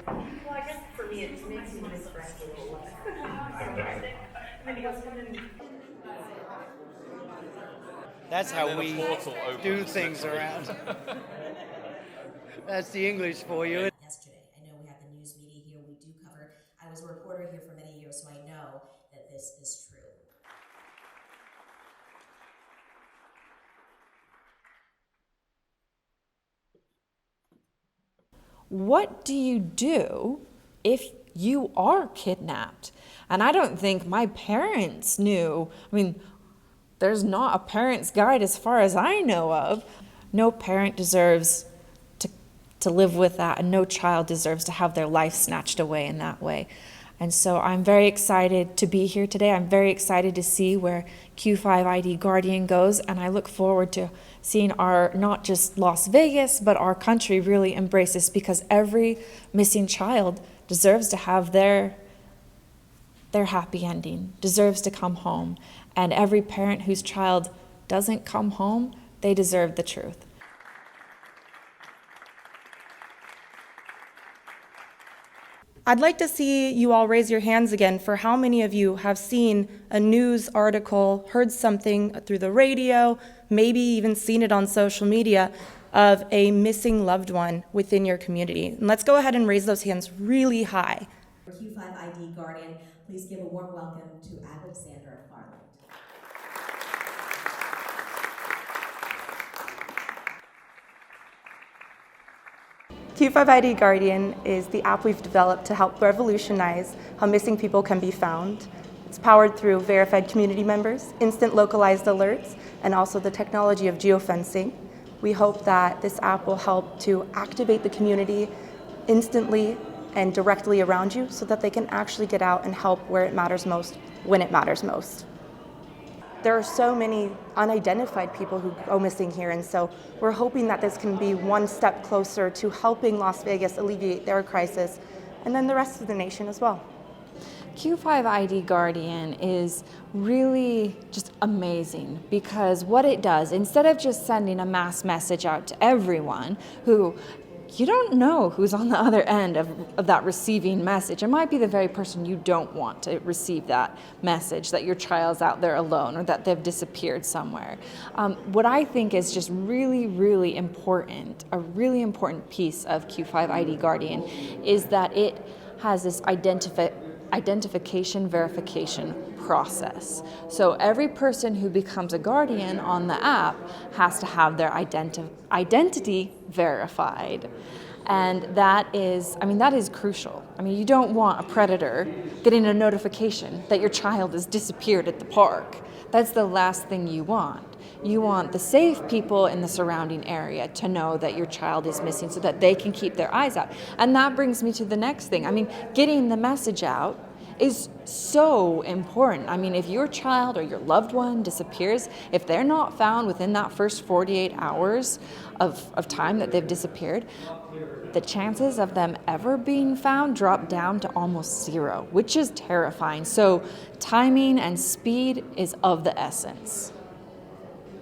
Well, I guess for me, it makes me miss friends a little bit. And then he goes, and then That's And how then the we portal opens do things literally. around. That's the English for you. Yesterday, I know we have the news media here. We do cover. I was a reporter here for many years, so I know that this is true. What do you do if you are kidnapped? And I don't think my parents knew. I mean, there's not a parent's guide as far as I know of. No parent deserves to live with that, and no child deserves to have their life snatched away in that way. And so I'm very excited to be here today. I'm very excited to see where Q5ID Guardian goes, and I look forward to seeing our, not just Las Vegas, but our country really embrace this, because every missing child deserves to have their happy ending, deserves to come home. And every parent whose child doesn't come home, they deserve the truth. I'd like to see you all raise your hands again for how many of you have seen a news article, heard something through the radio, maybe even seen it on social media of a missing loved one within your community. And let's go ahead and raise those hands really high. Q5ID Guardian, please give a warm welcome to Alexander Farland. Q5ID Guardian is the app we've developed to help revolutionize how missing people can be found. It's powered through verified community members, instant localized alerts, and also the technology of geofencing. We hope that this app will help to activate the community instantly and directly around you so that they can actually get out and help where it matters most, when it matters most. There are so many unidentified people who go missing here, and so we're hoping that this can be one step closer to helping Las Vegas alleviate their crisis, and then the rest of the nation as well. Q5ID Guardian is really just amazing, because what it does, instead of just sending a mass message out to everyone who you don't know who's on the other end of that receiving message. It might be the very person you don't want to receive that message, that your child's out there alone or that they've disappeared somewhere. What I think is just really, really important, a really important piece of Q5ID Guardian, is that it has this identification verification process. So every person who becomes a guardian on the app has to have their identity verified. And that is crucial. I mean, you don't want a predator getting a notification that your child has disappeared at the park. That's the last thing you want. You want the safe people in the surrounding area to know that your child is missing so that they can keep their eyes out. And that brings me to the next thing. I mean, getting the message out is so important. I mean, if your child or your loved one disappears, if they're not found within that first 48 hours of time that they've disappeared, the chances of them ever being found drop down to almost zero, which is terrifying. So timing and speed is of the essence.